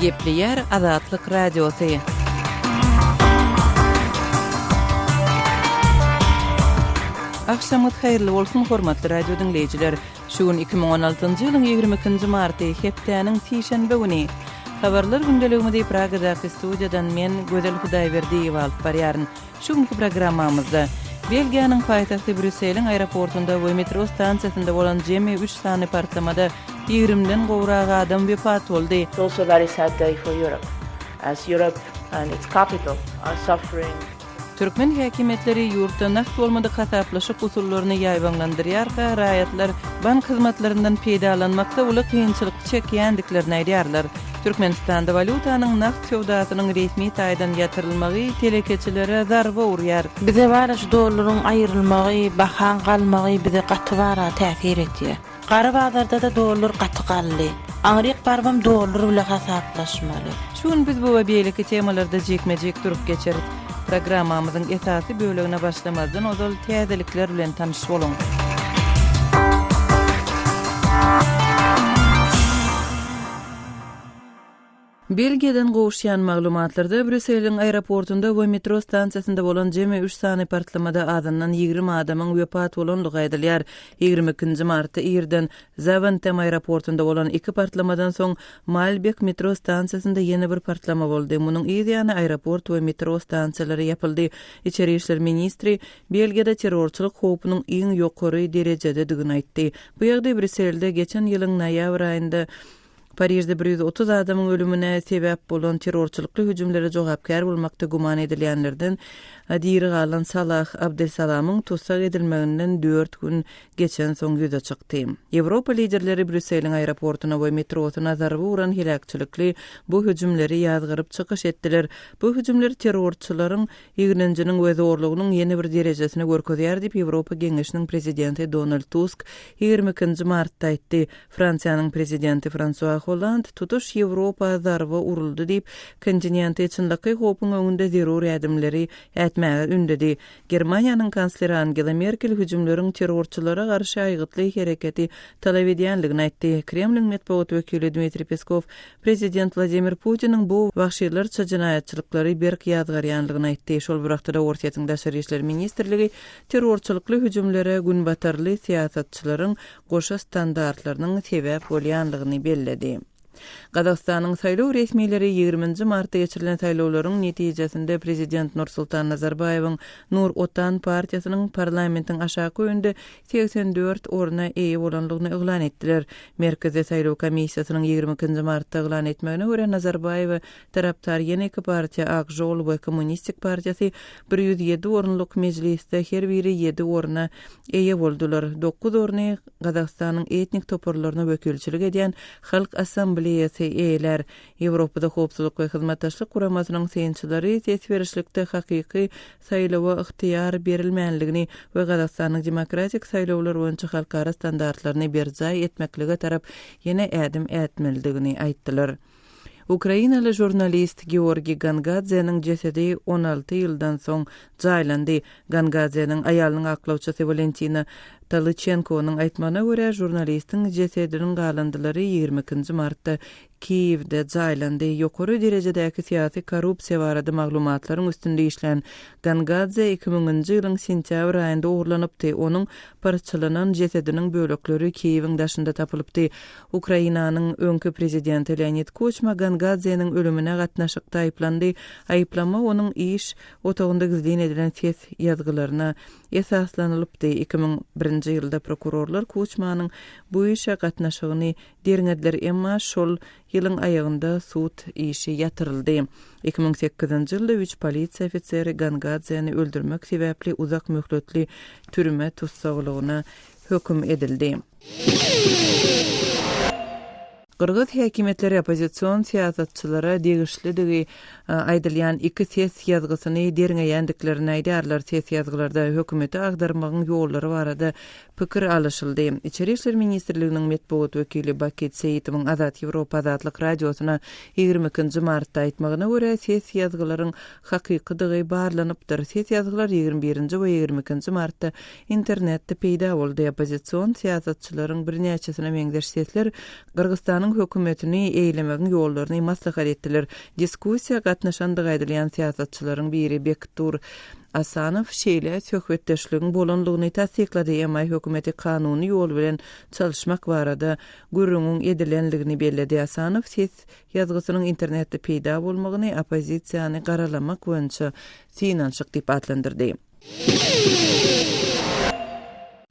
Gepli Azatlyk Radiosu. Akşamyt hayrly bolsun hormatly radio dinleyijiler. Şugun 2016-njy ýylyň 22-nji marty hepdeniň şeýşembe güni. Habarlar gündeliginde Pragadaky studiýadan men Gözel Hudaýberdiýew alyp barýaryn. Şugunky programmamyzda Belgiýanyň paýtagty Brüsseliň aeroportunda we metro stansiýasynda bolan jemi 3 sany partlamada 20-den gowrak adam wepat boldy. It's also a very sad day for Europe, as Europe and its capital are suffering. Türkmen häkimetleri ýurtda nakt bolmady hasaplaşyk usullaryny ýaýbanlandyrýar, raýatlar bank hyzmatlaryndan peýdalanmakda uly kynçylyk çekýändiklerini aýdýarlar. Türkmenistanda valutanyň nakt sowdasynyň resmi taýdan ýatyrylmagy telekeçilere zarba urýar. Bize bara şu dollaryň aýrylmagy, bahan galmagy bize gaty bara täsir etýär. Gara bazarda da dollar gaty galdy. Aňryk barbam dollar bilen hasaplaşmaly. Şuň biz bu we beýleki temalarda jekmejek durup geçerik. Programmamyzyň esasy bölegine başlamazdan ozal täzelikler bilen tanış bolun. Belgiýadan gowuşýan maglumatlarda Brüsseliň aeroportunda we metro stansiýasynda bolan jemi 3 sany partlamada adamdan 20 adamyň wepat bolanlygy aýdylýar. 22-nji martda ýerden Zaventem aeroportunda bolan 2 partlamadan soň Malbek metro stansiýasynda ýene bir partlama boldy. Munyň ýa-da aeroport we metro stansiýalary ýapyldy. İçeri işler ministri Belgiýada terrorçylyk howpunyň iň ýokary derejede digini aýtdy. Bu ýagdaý Brüsselde geçen ýylyň noýabr aýynda Parisde 130 adamyň ölümine sebäp bolan terrorçylykly hüjümlere jogapkär bolmakda guman edilýänlerden Adiri galan Salah Abdelsalamyň tutsak edilmeginden 4 gün geçen soň ýüze çykdy. Ýewropa liderleri Brüsseliň aeroportuna we metrosuna zarby uran hilakçylykly bu hüjümleri ýazgyryp çykyş etdiler. Bu hüjümler terrorçylaryň ýigrenjiniň we zorlugynyň ýeni bir derejesine görkezýär diýip Ýewropa Geňeşiniň prezidenti Donald Tusk 22-nji martda aýtdy. Fransiýanyň prezidenti François Hollande tutuş Ýewropa zarby uruldy diýip kontinenti içindeki howpyň öňünde zerur ýardymlary etmäge ündedi. Germaniýanyň kansleri Angela Merkel hüjümleriň terrorçylara garşy aýgytly hereketi talap edýänligini aýtdy. Kremlin medeniýet wekili Dmitri Peskov prezident Vladimir Putiniň bu wagşylarça jinaýatçylyklary berk ýazgarýanlygyny aýtdy. Şol wagtda Ortaýa Daşary işler ministrligi terrorçylykly hüjümlere günbatarly siýasatçylaryň goşa standartlarynyň sebäp bolýanlygyny belledi. Gazakstanyň saýlaw resmileri 20-nji martda geçirilen saýlawlaryň netijesinde prezident Nursultan Nazarbayewiň Nur Otan partiýasynyň parlamentiň aşaky öňünde 84 orna eýe bolanlygyny eglan etdiler. Merkezi saýlaw komissiýasynyň 22-nji martda eglan etmegine görä Nazarbayew taraptar ýene iki partiýa Ak Jol we Kommunistik partiýasy 107 orunlyk mejlisde her biri 7 orna eýe boldular. 9 orny Gazakstanyň etnik toparlaryna wekilçilik edýän Halk Assambleýasy eýler. Ýewropada howpsuzlyk we hyzmatdaşlyk kuramasynyň seýençilери tesberişlikde hakyky saýlawa yktyýar berilmänligini we Gazakstanyň demokratik saýlawlar boýunça halkara standartlaryny berjay etmeklige tarap ýene ädim etmelidigini aýtdylar. Ukrainaly jurnalist Georgi Gangadze'nin cesedi 16 ýyldan soň jaýlandy. Gangadze'nin aýalynyň aklawçysy Valentina Talychenko'nun aýtmagyna görä jurnalistiň cesediniň galandylary 22-nji martda Kiýewde jaýlandy. Ýokary derejedäki syýasy korrupsiýa barada maglumatlaryň üstünde işlän Gangadze 2000-nji ýylyň sentýabr aýynda oğurlanypdy. Onuň parçalanan cesediniň bölekleri Kiýewiň daşynda tapylypdy. Ukrainanyň öňkü prezidenti Leonid Kuchma Gangadze'niň ölümine gatnaşykda aýplandy. Aýplama onuň iş otagynda gizlen edilen ses ýazgylaryna esaslanylpdy. 2001-nji ýylda prokurorlar Kuchmanyň bu işe gatnaşygyny derňediler, emma şol ýylyň aýagynda sud işi ýatyryldy. 2008-nji ýylda 3 polisiýa ofiseri Gangadze'ni öldürmek sebäpli uzak möhletli türme tutsaglygyna höküm edildi. Qırğız häkimetleri opozisiýon siýasatçylara degişlidigi aýdylýan 2 ses ýazgysyny derňeýändiklerini aýdýarlar. Ses ýazgylarda hökümeti agdarmagyň ýollary barada pikir alışyldy. İçeri işler ministrliginiň medeniýet wekili Baket Seyitowyň Azat Ýewropa Azatlyk radiosuna 22-nji martda aýtmagyna görä ses ýazgylaryň hakykydygy barlanypdyr. Ses ýazgylar 21-nji we 22-nji martda internetde peýda boldy. Opozisiýon siýasatçylaryň bir näçesine meňdeş sesler Qırgızstanyň Ukrainaның hökümetini eýlemegiň ýollaryny maslahat etdiler. Diskussiýa gatnaşandyk aýdylýan siýasatçylaryň biri Bektur Asanow şeýle söhbetdeşligiň bolanlygyny tasdiklady, emma hökümeti kanuny ýol bilen çalışmak barada gürrüňiň edilenligini belledi. Asanow ses ýazgysynyň internetde peýda bolmagyny opozisiýany garalamak boýunça synançyk diýip adlandyrdy.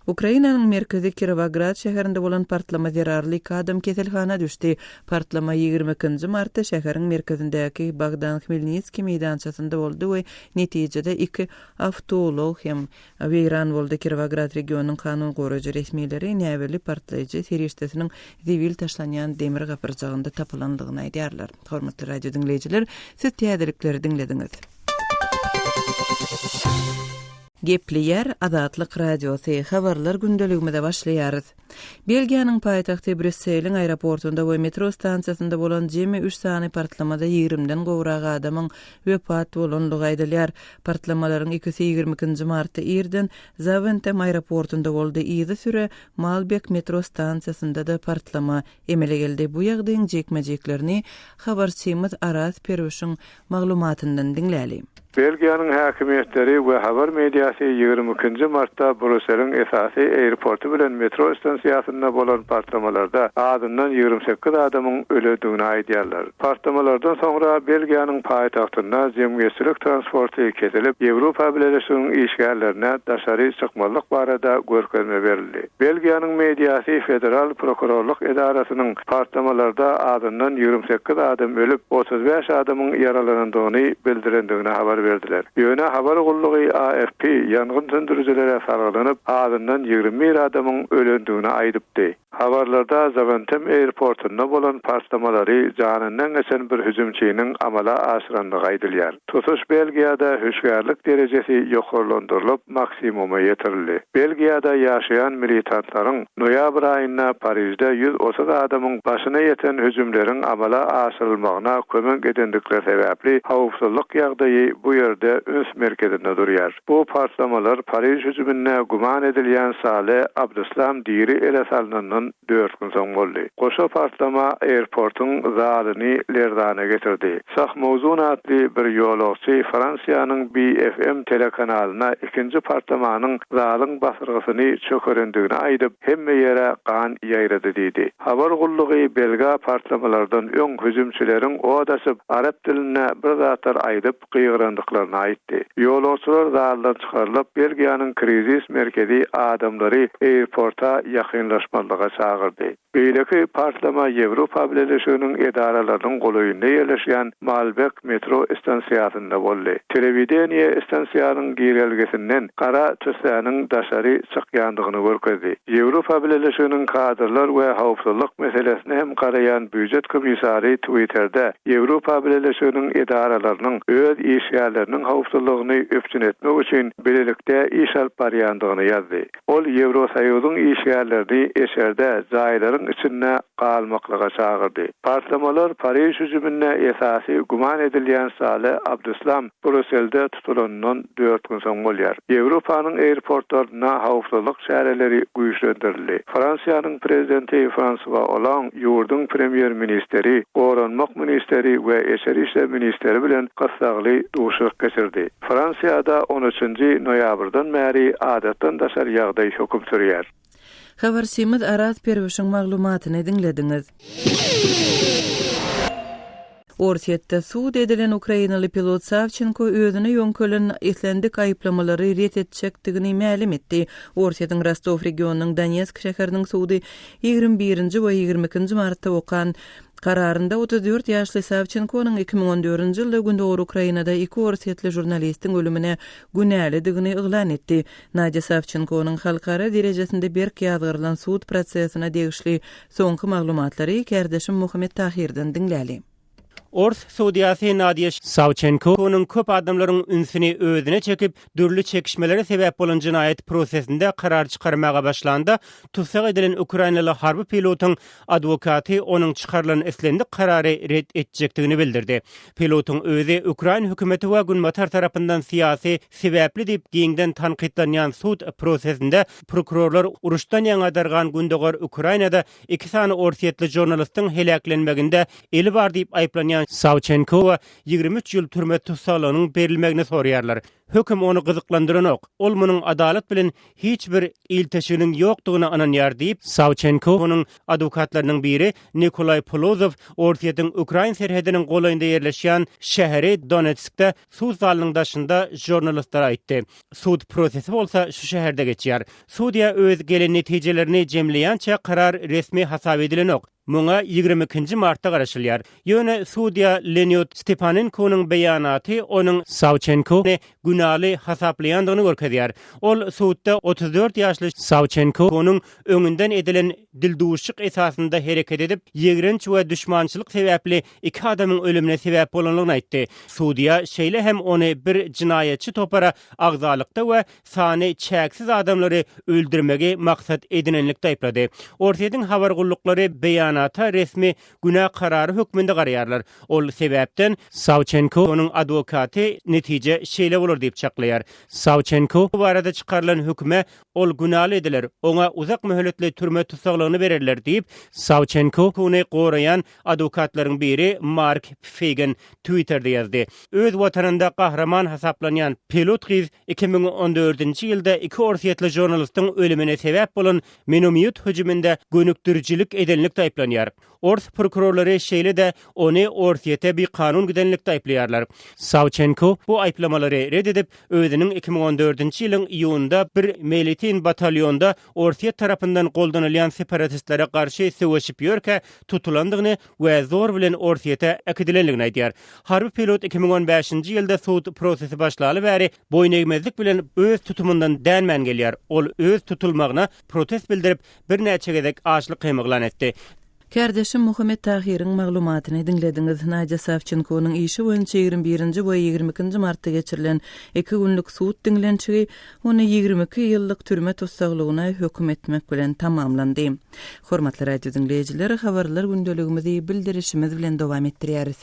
Ukrainanyň merkezi Kirovograd şäherinde bolan partlama zerarly adam keselhana düşdi. Partlama 22 martda şäheriň merkezindäki Bogdan Khmelnytskiy meýdançasynda boldy we netijede 2 awtolog hem weýran boldy. Kirovograd regionunyň kanun goraýjy resmiýetleri näweli partlaýjy serişdesiniň zivil taşlanýan demir gapyrjagynda tapylandygyny aýdýarlar. Hormatly radio dinleýijiler, siz täzelikleri dinlediňiz. Gepli Azatlyk radiosu habarlar gündeligimizde başlaýarys. Belgiýanyň paýtagty Brüsseliň aeroportunda we metro stansiýasynda bolan jemi 3 sany partlamada 20den gowrak adamyň wepat bolanlygy aýdylýar. Partlamalaryň ikisi 22 martda ýerden Zaventem aeroportunda boldy. Ýyzy süre Malbek metro stansiýasynda da partlama emele geldi. Bu ýagdaýyň jekmejeklerini habarçymyz Aras Perwişiň maglumatyndan dinläli. Belgiýanyň häkimetleri we habar mediýasy 22 martda Brüsseliň esasy aeroportu bilen metro stansiýasynda bolan partlamalarda adından 28 adamyň öldüğini aýdýarlar. Partlamalardan soňra Belgiýanyň paýtagtynda jemgyýetçilik transporty kesilip, Ýewropa Birleşiginiň işgärlerine daşary çykmalyk barada görkezme berildi. Belgiýanyň mediýasy federal prokurorluk edarasynyň partlamalarda adından 28 adam ölüp, 35 adamyň yaralandygyny bildirendigini habar verdiler. Ýöne habar gullugy AFP ýangyn söndürüjilere saralanyp, adından 20 adamyň ölendigini aýdypdy. Habarlarda Zaventem aeroportunda bolan partlamalary janyndan geçen bir hüjümçiniň amala aşyrandygy aýdylýar. Tutuş Belgiýada höşgärlik derejesi ýokarlandyrylyp, maksimuma ýetirildi. Belgiýada ýaşaýan militantlaryň noýabr aýynda Parisde 130 adamyň başyna ýeten hüjümleriň amala aşyrylmagyna kömek edendikleri sebäpli hawpsuzlyk ýagdaýy bu ýerde öz merkezinde durýar. Bu partlamalar Paris hüjümine guman edilýän Saleh Abdeslam diri ele salynanyň 4 gün soň boldy. Goşa partlama aeroportyň zalyny lerdana getirdi. Sah mowzun adly bir ýolagçy Fransiýanyň BFM telekanalyna ikinji partlamanyň zalyň basyrgysyny çökerendigini aýdyp, hemme ýere gan ýaýrady diýdi. Habar gullugy belga partlamalardan öň hüjümçileriň o daşyp arab diline bir zatlar aýdyp gyýrandyklaryny aýtdy. Ýolagçylar zaldan çykarylyp, Belgiýanyň krizis merkezi adamlary aeroporta ýakynlaşmalyga çağırdy. Beýleki partlama Ýewropa Birleşiginiň edaralarynyň golaýynda ýerleşýän Malbek metro stansiýasynda boldy. Telewidenýe stansiýanyň girelgesinden Kara Tösäniň daşary çykýandygyny görkezdi. Ýewropa Birleşiginiň kadrlar we hawpsuzlyk meselesine hem garaýan büdjet komissary Twitter'da Ýewropa Birleşiginiň edaralarynyň öz işgärleriniň hawpsuzlygyny öpçün etmek üçin birlikde iş alyp barýandygyny ýazdy. Ol Ýewrosaýuzyň işgärlerini eşerde jaýlaryň içinde galmaklyga çağırdy. Partlamalar Paris hüjümine esasy guman edilýän Saleh Abdeslam Brüsselde tutulandan 4 gün soň bolýar. Ýewropanyň aeroportlaryna hawpsuzlyk şäherleri güýçlendirildi. Fransiýanyň prezidenti François Hollande ýurdun premier ministeri, goranmak ministeri we eşeri işler ministeri bilen gassagly duşuk geçirdi. Fransiýada 13-nji noýabrdan bäri adatdan daşary ýagdaý höküm sürýär. Habarçymyz Aras Perwişiň maglumatyny dinlediňiz. Ortiýetde suud edilen Ukrainaly pilot Savchenko özüne ýönkelen islendik aýyplamalary ret etjekdigini ma'lum etdi. Ortiýetiň Rostov regionunyň Donetsk şäheriniň suudy 21-nji we 22-nji martda okan kararında 34 ýaşly Savchenko'nun 2014-nji ýylda gündäki Ukrainada 2 ortiýetli jurnalistiň ölümine günälidigini iglan etdi. Nadya Savchenko'nun halkara derejesinde berk ýazgyrylan suud prosesine degişli soňky maglumatlary Kerdeşim Muhammed Tahirden dinläli. Ors Suudiyasy Nadia Savchenko onun köp adamlaryň ünsini özüne çekip dürli çekişmelere sebäp bolan jinayet prosesinde karar çıkarmaga başlandı. Tutsak edilen Ukrainalı harby pilotyň adwokaty onun çıkarılan eslendik karary red etjekdigini bildirdi. Pilotyň özü Ukraina hökümeti we Günmatar tarapyndan siyasi sebäpli diýip giňden tanqidlanýan suud prosesinde prokurorlar uruşdan ýaňadargan gündegor Ukrainada 2 sany orsiýetli jurnalistiň helaklenmeginde eli bar diýip aýplanýan Savchenko 23 ýyl türme tutsaklarynyň berilmegini sorýarlar. Höküm onu gyzyklandyran ok. Ol munyň adalet bilen hiç bir ilteşiginiň ýokdugyny ananýar diýip Savchenko onuň adwokatlarynyň biri Nikolay Polozov orsiýetiň Ukraina serhediniň golayynda ýerleşýän şäheri Donetskde suud zalynyň daşynda jurnalistlara aýtdy. Suud prosesi bolsa şu şäherde geçýär. Suudiýa öz gelen netijelerini jemleýänçe karar resmi hasap edilen ok. Muňa 22 martda garaşylýar. Ýöne Suudiýa Leonid Stepanenko'nun beýanaty onuň Savchenko'ny günaly hasaplaýandygyny görkezýär. Ol suudda 34 ýaşly Savchenko'nun öňünden edilen dilduşyk esasynda hereket edip, ýegrenç we düşmançylyk sebäpli 2 adamyň ölümine sebäp bolanlygyny aýtdy. Suudiýa şeýle hem ony bir jinayetçi topara agzalykda we sany çäksiz adamlary öldürmegi maksat edinenlikde aýplady. Orsiýetiň habar gullukları beýanata resmi günah karary hökmünde garaýarlar. Ol sebäpden Savchenko onuň adwokaty netije şeýle bolar diýip çaklaýar. Savchenko bu barada çıkarılan hükme ol günaly ediler. Oňa uzak möhletli türme tutsaklaryny bererler diýip Savchenko ony goraýan adwokatlaryň biri Mark Fagan Twitter'de ýazdy. Öz watanynda kahraman hasaplanýan pilot gyz 2014-nji ýylda 2 orsiýetli jurnalistiň ölümine sebäp bolan minomyut hüjüminde gönükdürjilik edenlikde aýplanýar. Ors prokurorlary şeýle de ony orsiýete bir kanun güdenlikde aýplaýarlar. Savchenko bu aýplamalary red edip özüniň 2014-nji ýylyň iýununda bir militin batalyonda orsiýet tarapyndan goldanylýan separatistlere garşy söwüşip ýörke tutulandygyny we zor bilen orsiýete äkidilenligini aýdýar. Harby pilot 2015-nji ýylda suud prosesi başlaly bäri boýun bilen öz tutumundan dänmän gelýär. Ol öz tutulmagyna protest bildirip bir näçe gezek açlyk kymyglan etdi. Kardeşim Muhammed Tahir'in maglumatyny dinlediňiz. Nadia Savchenko'nun işi boýunça 21-nji we 22-nji martda geçirilen 2 günlük suud dinlençigi ony 22 ýyllyk türme tutsaklygyna hökm etmek bilen tamamlandy. Hormatly radio dinleýijiler, habarlar gündeligimizi bildirişimiz bilen dowam etdirýäris.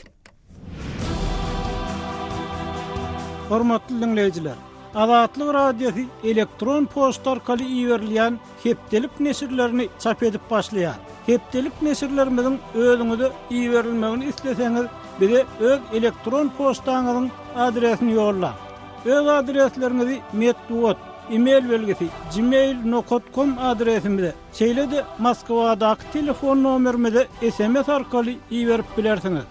Hormatly dinleýijiler, Azatlyk radiosu elektron poçta arkaly iýerilýän hepdelik nesirlerini çap edip başlaýar. Hepdelik nesirlerimizin özüňize iýerilmegini isleseňiz, bize öz elektron poçtaňyzyň adresini ýollar. Öz adreslerinizi metduat, e-mail belgisi gmail.com adresimize, şeýle-de Moskwadaky telefon nomerimize SMS arkaly iýerip bilersiňiz.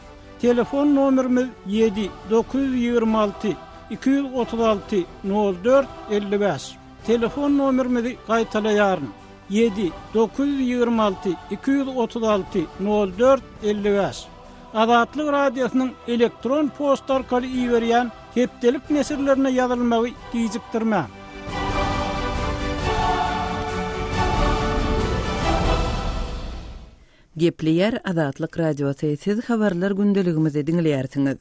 Telefon nomerimiz 7-926 236 04 55. Telefon nomerimizi gaýtalaýaryn. 7-926 236 04 55. Azatlyk radiosynyň elektron poçta arkaly iýerýän hepdelik nesirlerine ýazylmagy diýjikdirmä. Gepleýär Azatlyk radiosu. Siz habarlar gündeligimizi dinleýärsiňiz.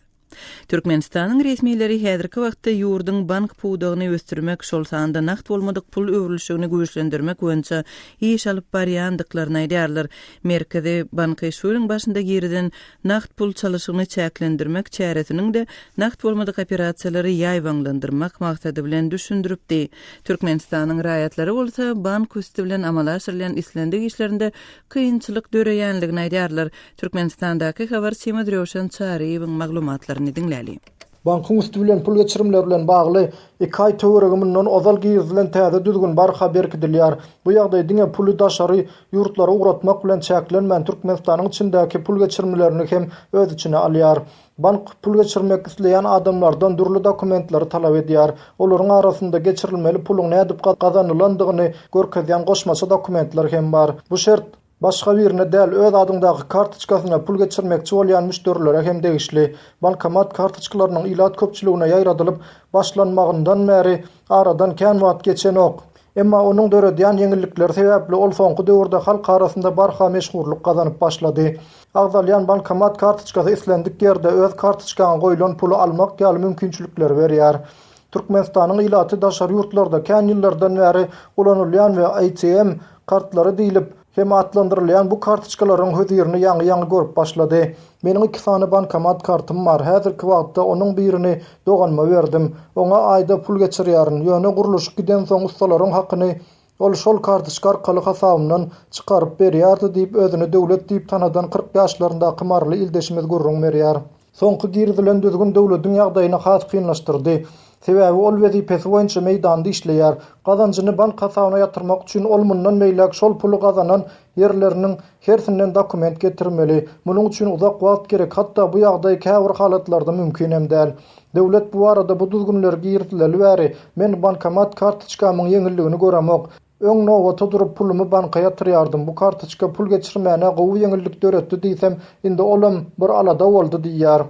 Türkmenistanyň resmileri häzirki wagtda ýurduň bank puwdagyny östürmek, şol sanda nakt bolmadyk pul öwrülüşigini güýçlendirmek boýunça iş alyp barýandyklaryny aýdýarlar. Merkezi banky şuryň başynda giriden nakt pul çalyşygyny çäklendirmek çäresiniň de nakt bolmadyk operasiýalary ýaýwanlandyrmak maksady bilen düşündiripdi. Türkmenistanyň raýatlary bolsa bank üstü bilen amala aşyrylan islendik işlerinde kynçylyk döreýänligini aýdýarlar. Türkmenistandaky habar Sima Drewşan Çaryýewiň maglumatlaryny dinläli. Bankın üstü bilen pul geçirimler bilen bagly 2 ay töweregiminden ozal giýizilen täze düzgün bar haber edilýär. Bu ýagdaý diňe puly daşary ýurtlara uğratmak bilen çäklenmän Türkmenistanyň içindäki pul geçirimlerini hem öz içine alýar. Bank pul geçirmek isleýän adamlardan dürli dokumentlary talap edýär. Olaryň arasynda geçirilmeli puluň nädip gazanylandygyny görkezýän goşmaça dokumentler hem bar. Bu şert başga birine däl öz adyňdaky kartoçkasyna pul geçirmekçi bolýan müşterilere hem degişli. Bankomat kartoçkalarynyň ilat köpçüligine ýaýradylyp başlanmagyndan bäri aradan kän wagt geçen ok. Emma onun dörediyen yenilikler sebäpli ol soňky döwürde halk arasynda barha meşhurluk gazanyp başlady. Agdalyan bankomat kartçykasy islendik ýerde öz kartçykagyna goýulan puly almak ýaly mümkinçilikler berýär. Türkmenistanyň ilaty daşary ýurtlarda kän ýyllardan bäri ulanylýan we ATM kartlary diýilip hem atlandyrylýan bu kartçyklaryň hödýerini ýaňy görüp başlady. Meniň 2 sany bankomat kartym bar. Häzirki wagtda onuň birini doganma berdim. Oňa aýda pul geçirýäryn. Ýöne guruluş giden soň ustalaryň hakyny ol şol kartçyk arkaly hasabymdan çykaryp berýärdi diýip özüni döwlet diýip tanadan 40 ýaşlarynda kymarly ildeşimiz gurrun berýär. Soňky girdilen düzgün döwletiň ýagdaýyny has kynlaşdyrdy. Sebäbi ol wezipesi boýunça meýdanda işleýär. Gazanjyny bank hasabyna ýatyrmak üçin ol mundan meýlek şol puly gazanan ýerleriniň hersinden dokument getirmeli. Munyň üçin uzak wagt gerek. Hatda bu ýagdaý käbir halatlarda mümkin hem däl. Döwlet bu arada bu düzgünleri girdiler bäri men bankomat kartçykamyň ýeňilligini göremok. Öň nowata durup pulumy banka ýatyrýardym. Bu kartçyka pul geçirmäne gowy ýeňillik döretdi diýsem, indi olam bir alada boldy diýýär.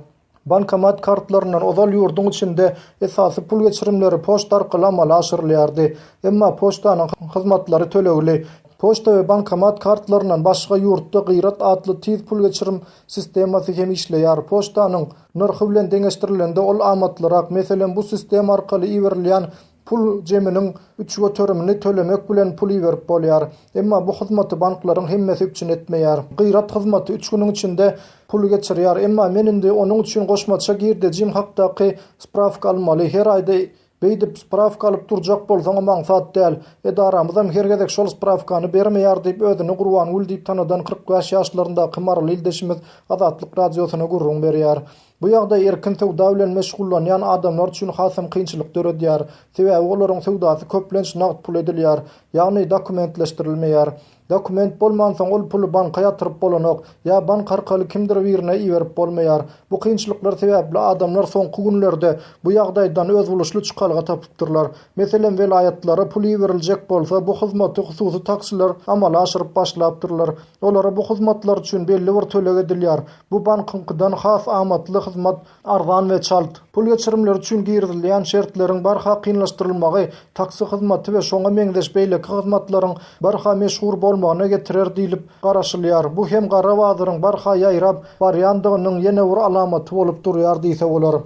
Bankomat kartlarından ozal ýurdun içinde esasy pul geçirimleri poçta arkaly amala aşyrylýardy. Emma poçtanyň hyzmatlary tölegli. Poçta we bankomat kartlarından başga ýurtda gyrat adly tiz pul geçirim sistemasy hem işleýär. Poçtanyň narhy bilen deňeşdirilende ol amatlyrak. Meselem bu sistem arkaly iwerilýän pul jeminiň 3 törümini tölemek bilen pul iwerip bolýar. Emma bu hyzmaty banklaryň hemmesi üçin etmeýär. Gyrat hyzmaty 3 güniň içinde pul geçirýär. Emma men indi onuň üçin goşmaça girdejim hakdaky spravka almaly. Her aýda beýdip spravka alyp durjak bolsaň maňsat däl. Edaramyzdan her gezek şol spravkany bermeýär diýip özüni gurban ul diýip tanadan 45 ýaşlarynda kymarly ildeşimiz Azatlyk radiosyna gurrun berýär. Bu ýagdaý erkin sowda bilen meşgullanýan adamlar üçin hasam kynçylyk döredýär. Sebäbi olaryň sowdasy köplenç nagd pul edilýär, ýagny dokumentleşdirilmeýär. Dokument bolmansoň ol puly banka ýatyryp bolanok, ýa bank arkaly kimdir birine iwerip bolmaýar. Bu kynçylyklar sebäpli adamlar soňky günlerde bu ýagdaýdan öz buluşly çykalga tapypdyrlar. Meselem welaýatlary pul iweriljek bolsa, bu hyzmaty hususy taksiler amala aşyryp başlapdyrlar. Olara bu hyzmatlar üçin belli bir töleg edilýär. Bu bankyňkydan has amatly hyzmat arzan we çalt. Pul geçirimleri üçin girdilýän şertleriň barha kynlaşdyrylmagy, taksi hyzmaty we şoňa meňdeş beýleki hyzmatlaryň barha meşhur bolmagyna getirer diýilip garaşylýar. Bu hem gara wazyryň barha ýaýrap variantynyň ýene bir alamaty bolup durýar diýse bolar.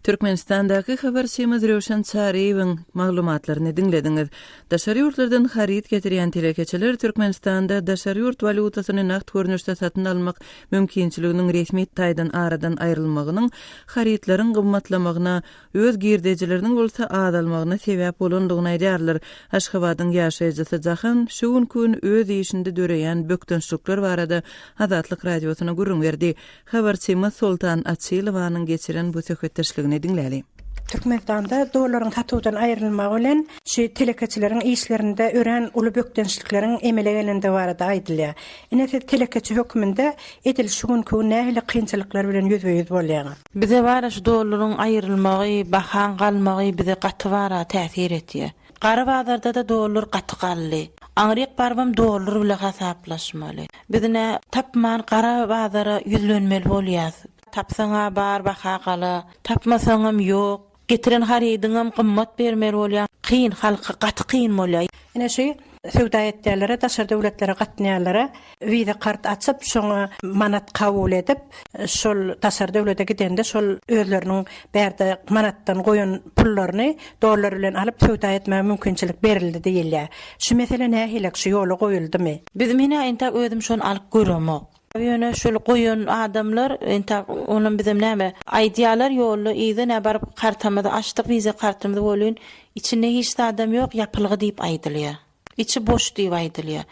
Türkmenistandaky habarçymyz Röşen Çaryýewiň maglumatlaryny dinlediňiz. Daşary ýurtlardan harit getirýän telekeçiler Türkmenistanda daşary ýurt valutasyny naqd görnüşde satyn almak mümkinçiliginiň resmi taýdan aradan aýrylmagynyň haritlaryň gymmatlamagyna, öz girdejileriniň bolsa adalmagyna sebäp bolandygyny aýdýarlar. Aşgabatyň ýaşaýjysy Jahan şu gün öz işinde döreýän bökdünçlükler barada Azatlyk radiosyna gurrun berdi. Habarçymyz Sultan Atçylowanyň geçiren bu söhbetdeşligini dinläli. Türkmenistanda dollaryň satuwdan aýrylmagy bilen şu telekeçileriň işlerinde ören uly bökdençlikleriň emele gelende barada aýdylýar. Ine telekeçi hökmünde edil şu günkü nähili kynçylyklar bilen ýüzbeýüz bolýar. Bize bara şu dollaryň aýrylmagy, bahan galmagy bize gaty bara täsir etýär. Gara bazarda da dollar gaty gally. Aňryk barbam dollar bilen hasaplaşmaly. Bizne tapman gara bazara ýüzlenmeli bolýar. Tapsaňa bar baha gala, tapmasaňam ýok. Getiren haridiňam gymmat bermeli bolýar. Kyn halka gaty kyn bolýar. Ine şu sowda etdirlere, daşary döwletlere gatnaýarlara wiza kart açyp şoňa manat kabul edip, şol daşary döwlete gidende şol özleriniň berde manatdan goýan pullaryny dollar bilen alyp sowda etme mümkinçilik berildi diýilýär. Şu mesele nähilek şu ýoly goýuldymy? Bizim hine enta özüm şonu alyp göremok. Ýöne şol goýan adamlar enta onuň bizim näme aýdýalar ýoly ýa-da barıp kartamyda açdyk wiza kartymyzy bolýan içinde hiç adam ýok ýapylgy diýip aýdylýar. İçi boş diýip aýdylýar.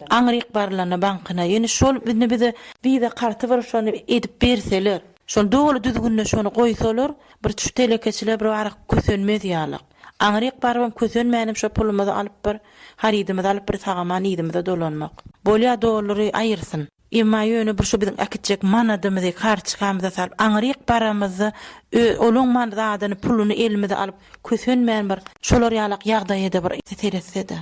Aňryk barlana bankyna ýöne şol bize wiza karty bar şonu edip berseler, şol dogry düzgünle şonu goýsalar bir şu telekeçiler bir araq kösenmez ýalyk. Aňryk barbam kösenmänim şo pulumyzy alyp bir haridymyzy alyp bir tagaman ýedimde dolanmak. Bolýa dollary aýyrsyn. Emma ýöne bir şu bizim akitjek manadymyzy kartçykamyza salyp aňryk baramyzy olaň manadadyny puluny elimize alyp kösenmän bir şolar ýalyk ýagdaýda bir teretsede.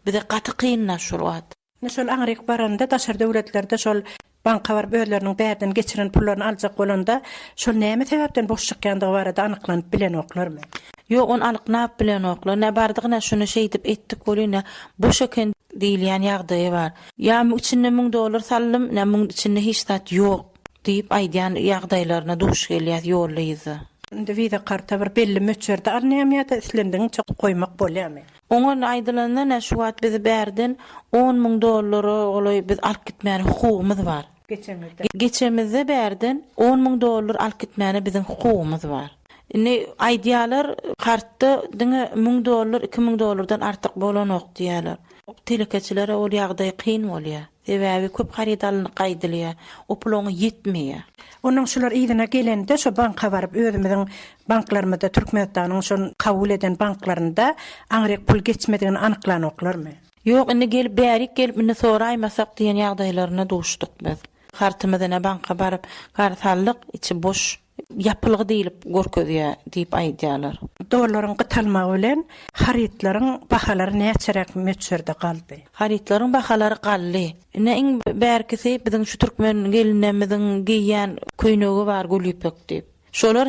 Bize gaty kynlaşyr wagt. Şol aňryk baranda daşary döwletlerde şol banka var özleriniň bärden geçiren pullaryny aljak bolanda şol näme sebäpden boş çykýandygy barada anyklanyp bilen oklarmy? Yok, on alıknap bilen oklar. Ne bardygyna şunu şeýdip etdik bolýan. Boş eken diýilýän ýagdaýy bar. Ya içinde $1000 sallym, ne müň içinde hiç zat ýok diýip aýdýan ýagdaýlaryna duş gelýär ýollayzy. Indi wiza karta bir belli möçerde arnämýata islendiň çok goýmak bolýarmy? Oňa aýdylanda ne şu wagt bizi bärden $10,000 goly biz alyp gitmäni hukugumyz bar. Geçemizde bärden $10,000 alyp gitmäni bizim hukugumyz bar. Ne aýdýalar kartda diňe $1000, $2000'dan artyk bolanok diýerler. Telekeçilere ol ýagdaý kyn bolýar. Sebäbi köp harydalyny gaýdylýar. O pulony ýetmeýär. Onuň şular ýygyna gelende şo banka baryp özümiziň banklarymyzda Türkmenistanyň şol kabul eden banklarynda aňryk pul geçmedigini anyklanoklarmy? Yok, indi gelip bärik gelip meni soraýmasak diýen ýagdaýlaryna duşdyk biz. Kartymyzda banka baryp garsallyk içi boş yapılgı diýilip görkezýär diýip aýdýarlar. Dollaryň gytalmagy bilen harytlaryň bahalary näçerek möçerde galdy? Harytlaryň bahalary galdy. Näň bärkisi biziň şu türkmen gelinlerimiziň giýýän köýnegi bar gülüpek diýip. Şolar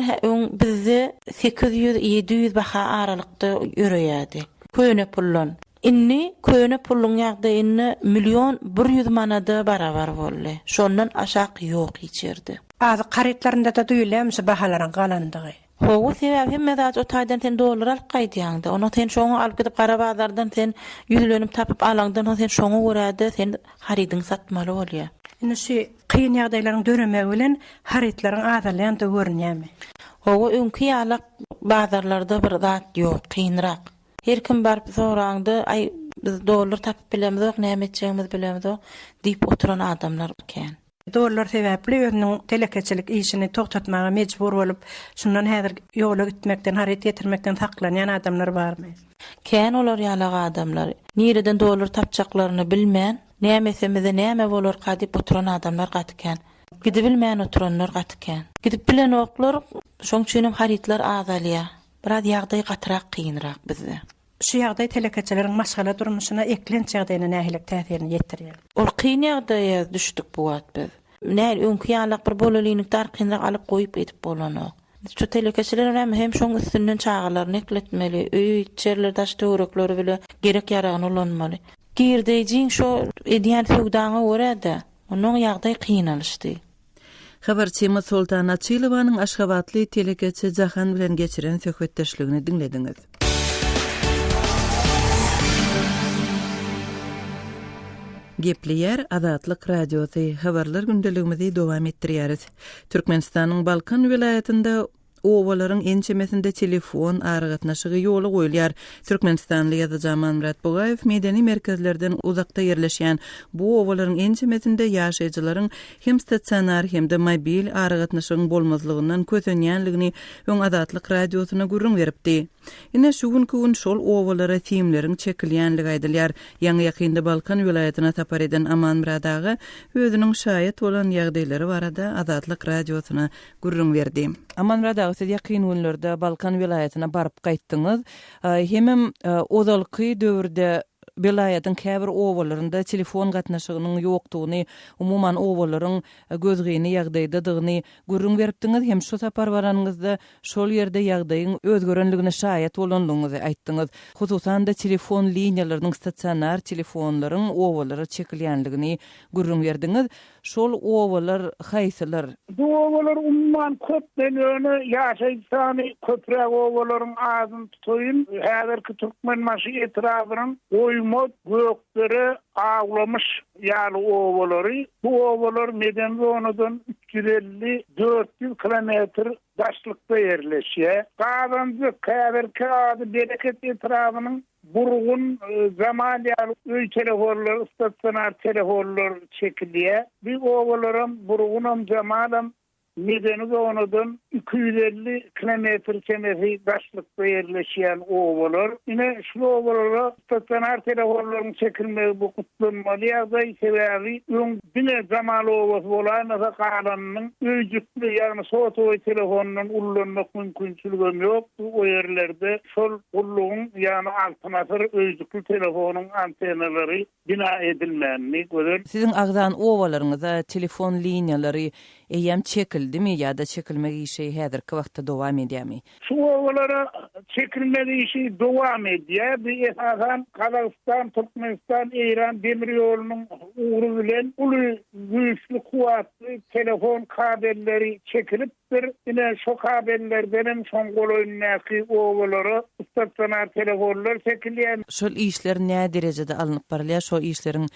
bizi 800-700 baha aralykda ýöreýärdi. Köýne pullun. Inni köýne pullun ýagdaýyny $1,100,000 manada barabar boldy. Şondan aşak ýok hiçerdi. Az karytlarynda da duýulamyş bahalaryň galandygy. Howu sebäbi medaj o taýdan sen dollar alyp gaýdýaňda. Onu sen şoňa alyp gidip gara bazardan sen ýüzlenip tapyp alaňdan sen şoňa göräde sen harydyň satmaly bolýar. Indi şu kyn ýagdaýlaryň döremegi bilen harytlaryň azalýan da görünýärmi? Howu öňki ýalyk bazarlarda bir zat ýok, kynrak. Her kim barıp soraňdy, ay biz dollar tapyp bilemizok, näme etjegimiz bilemizok diýip oturan adamlar eken. Dollar sebäpli özüniň telekeçilik işini toktatmaga mejbur bolup, şundan häzir ýola gitmekden, haryt getirmekden saklanýan adamlar barmy? Ken olar ýalyk adamlar. Nireden dollar tapjaklaryny bilmän, nämesemizde näme bolar diýip oturan adamlar gatken. Gidip bilmän oturanlar gatken. Gidip bilen oklar, şoň üçin harytlar azalýar. Biraz ýagdaý gatrak kynrak bizde. Şu ýagdaý telekeçileriň maşgala durmuşyna eklenç ýagdaýyna nähilek täsirini ýetirýär. Ol kyn ýagdaýa düşdik bu wagt biz. Näil öňki ýalyk bir bolalyny dar kynrak alyp goýup edip bolanok. Şu telekeçiler hem şoň üstünden çağalaryny ekletmeli, öý çerler daş törekleri bile gerek ýaragyny ulanmaly. Girdeýiň şo edýän söwdaňa görä-de, onuň ýagdaý kynalýşdy. Habarçymyz Sultan Açylowanyň Aşgabatly telekeçi Jahan bilen geçiren söhbetdeşligini dinlediňiz. Gepleyer Azatlyk radiosy habarlar gündeligimizi dowam etdirýäris. Türkmenistanyň Balkan vilayatynda owalaryň ençemesinde telefon aragatnaşygy ýoly goýulýar. Türkmenistanly ýazyjy Murat Bogaýew medeni merkezlerden uzakda ýerleşýän bu owalaryň ençemesinde ýaşaýjylaryň hem statsionar hem de mobil aragatnaşygyň bolmazlygyndan közenýänligini öň Azatlyk radiosyna gurrun beripdi. Ine şu gün şol owalara timleriň çekilýänligi aýdylýar. Ýa-ni ýakynda Balkan vilayatyna tapar eden Aman Murat aga özüniň şaýat bolan ýagdaýlary barada Azatlyk radiosyna gurrun berdi. Aman Murat siz ýakyn günlerde Balkan vilayatyna baryp gaýtdyňyz. Hemem ozalky döwürde vilayatyň käbir owalarynda telefon gatnaşygynyň ýokdugyny, umumyň owalaryň gözgeyni ýagdaýdadygyny gurrun beripdiňiz. Hem şu tapar baranyňyzda şol ýerde ýagdaýyň özgerenligine şaýat bolandygyňyzy aýtdyňyz. Hususan da telefon liniýalarynyň statsionar telefonlaryň owalara çekilýänligini gurrun berdiňiz. Şol owalar haýsylar? Bu owalar umumyň köp döňüne ýaşaýsany köprek owalaryň azyny tutýan, häzirki türkmen maşy etrabynyň oýmot gökleri ağlamış ýaly owalary. Bu owalar meden zonadan 350-400 kilometr daşlykda ýerleşýär. Gazancı käbirki ady bereket etrabynyň burgun zamanyalı öy telefonlar, statsionar telefonlar çekiliyor. Bir ovalarım, burgunum, zamanım Medeni Doğu'dan 250 kilometre kemesi daşlıkta yerleşen ovalar. Yine şu ovalara stasioner telefonların çekilmeyi bu kutlanmalı yazay sebebi yine zamanlı ovası olan mesela kalanının öcüklü yani soğutuğu telefonunun ullanmak mümkünçülüğü yok. O yerlerde sol ulluğun yani altınatır öcüklü telefonun antenaları bina edilmeni. Sizin ağdan ovalarınızda telefon linyaları eýem çekildimi ya da çekilmegi işi häzirki wagtda dowam edýärmi? Şu ovalara çekilmegi işi dowam edýär. Bir esasan Kazakistan, Türkmenistan, İran demir ýolunyň uğru bilen uly güýçli kuwatly telefon kabelleri çekilipdir. Ine şu kabellerden soň goloýundaky ovalara stasioner telefonlar çekilýär. Şol işler näme derejede alınıp barylýar? Şol işleriň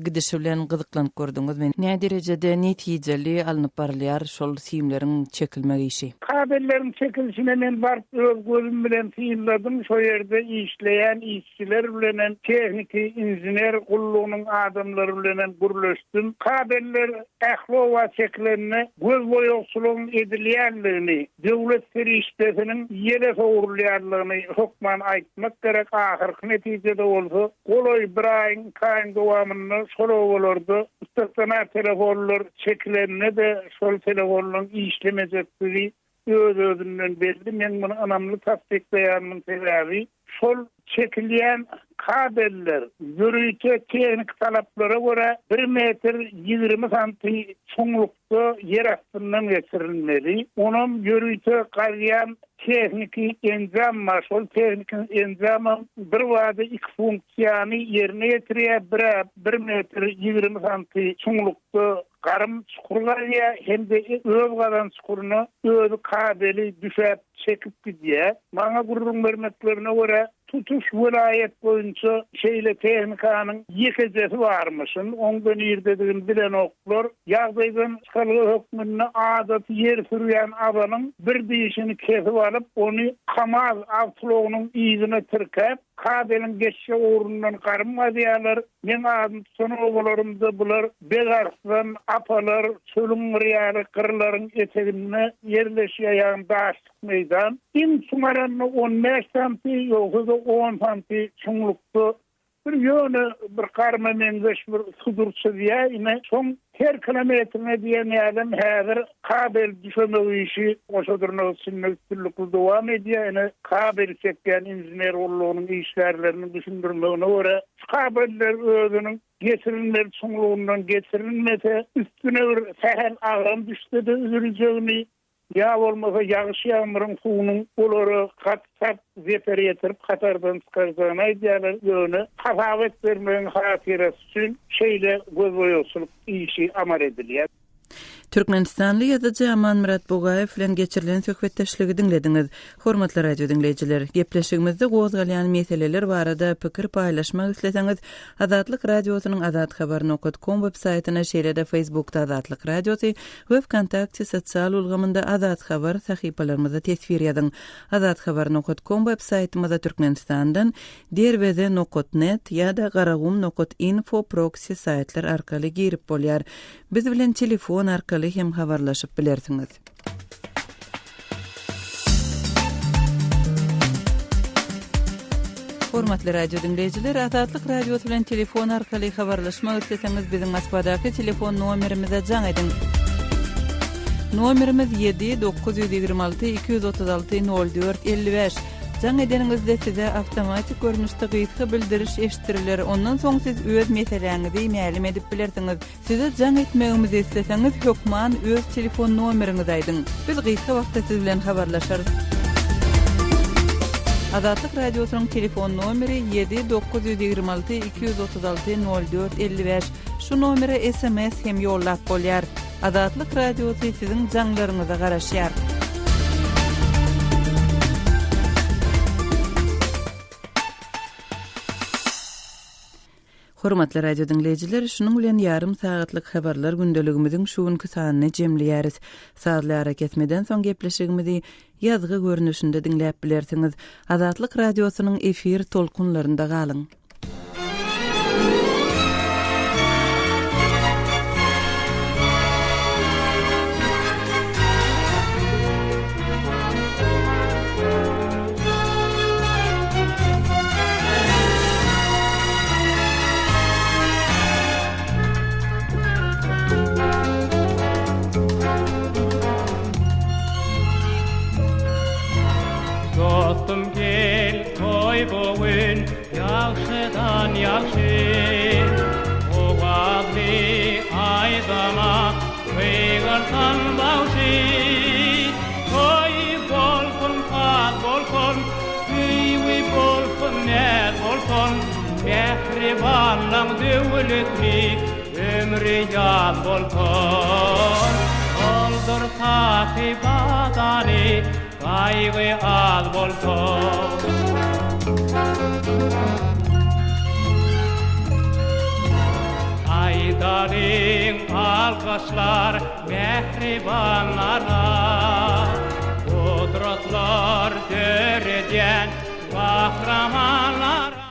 gidişi bilen gyzyklanyp gördüňizmi? Näme derejede netijeli alınıp barylýar şol simleriň çekilmegi işi? Kabellerin çekilişine men barp öz gözüm bilen fiýilladym. Şo ýerde işleýän işçiler bilen tehnik inżinier gullugynyň adamlary bilen gürleşdim. Kabeller ählowa çekilenine göz boýagçylygyň edilýänligini, döwlet serişdesiniň ýere sowurulýanlygyny hukman aýtmak gerek. Ahyrky netijede bolsa, goloý bir aýyň kaýyn dowamyny şol owalarda stasioner telefonlar çekilenine de şol telefonlaryň işlemejekleri özünden belli. Men bunu anamly tasdikleýärmiň sebebi şol çekilýän kabeller ýürüýte teknik talaplara göre 1 metr 20 santim çoňlukda yer astyndan geçirilmeli. Onuň ýürüýte garýan teknik enzam var. Şol teknik enzamyň bir wagtda iki funksiýany ýerine ýetirýär. 1 metr 20 santim çoňlukda garym çukurlarya hem de öz gadan çukuruny öz kabeli düşäp çekip gidýär. Maňa gurrun bermeklerine göre tutuş vilayet boyunca şeyle tehnikanyň ýekejesi barmyşyn. Ondan ýerdediğim bilen oklar ýagdaýdan çykalygy hökmüne adat yer sürýän adamyň bir diýişini kesip alyp onu kamaz awtologynyň ýygyna tirkep kabelin geçişe uğrundan karınmadýarlar. Men adım sonu ovalarımda bular begarsdan apalar, çölün riyali kırların etegine yerleşýän daşlyk meydan. İn sumaranny 15 santim ýoksa 10 santim çoňlukda bir ýöne bir karma menzeş bir sudurçy diýär. Ine soň her kilometrine diýen ýalam häzir kabel düşemegi işi oşadyrny sünnetlikli dowam edýär. Ine kabel çekýän inżinier gullugynyň işlerini düşündirmegine göre kabeller özüniň geçirilmeli çoňlugyndan geçirilmese üstüne bir sehel agam düşdi-de üzüljegini ya bolmasa ýagyş ýağmyryň suwunyň olary gat-gat zeper ýetirip Katardan çykarjagyny aýdýarlar. Ýöne hasawet bermegiň hatiresi üçin şeýle göz boýagçylyk işi amar edilýär. Türkmenistanly ýazyjy Aman Murat Bogaýew bilen geçirilen söhbetdeşligi dinlediňiz. Hormatly radio dinleýijiler, gepleşigimizde gozgalýan meseleler barada pikir paýlaşmak isleseňiz, Azatlyk radiosynyň azathabar.com web saýtyna şeýle-de Facebookda Azatlyk radiosy we kontakty sosial ulgamynda Azat Habar sahypalarymyza tesvir ýazyň. Azathabar.com web saýtymyza Türkmenistandan derbeze.net ýa-da garagum.info proxy saýtlar arkaly girip bolýar. Biz bilen telefon arkaly hem habarlaşyp bilersiňiz. Hormatly radio dinleýijiler, Azatlyk radiosy bilen telefon arkaly habarlaşmak isleseňiz biziň Moskvadaky telefon nomerimize jaň edin. Nomerimiz 7-926-236-04-55. Jaň edeningizde size awtomatik görnüşde gysga bildiriş eşitiriler. Ondan soň siz öz meseleňizi mailem edip bilersiňiz. Size jaň etmegimizi isleseňiz hökman öz telefon nomeriňizi aýdyň. Biz gysga wagtda siz bilen habarlaşarys. Azatlyk radiosynyň telefon nomeri 7-926-236-04-55. Şu nomere SMS hem ýollap bolýar. Azatlyk radiosy siziň jaňlaryňyza garaşýar. Hormatly radio dinleýijiler, şunuň bilen ýarym saatlyk habarlar gündeligimiziň şuňky sanyny jemleýäris. Saatly hareketmeden soň gepleşigimizi ýazgy görnüşinde dinläp bilersiňiz. Azatlyk radiosynyň efir tolkunlarynda galyň. Öwün ýagşydan ýagşy Oğazly aýdama Beýgartan bagşy Toy bolkun qat bolkun Üýwi bolkun nät bolkun Mehribanlaň döwletli ömrü ýad bolkun Oldur takibadany gaýgy az bolkun Aydaryň alqaşlar mehribanlara Odratlar döredýän bahramanlar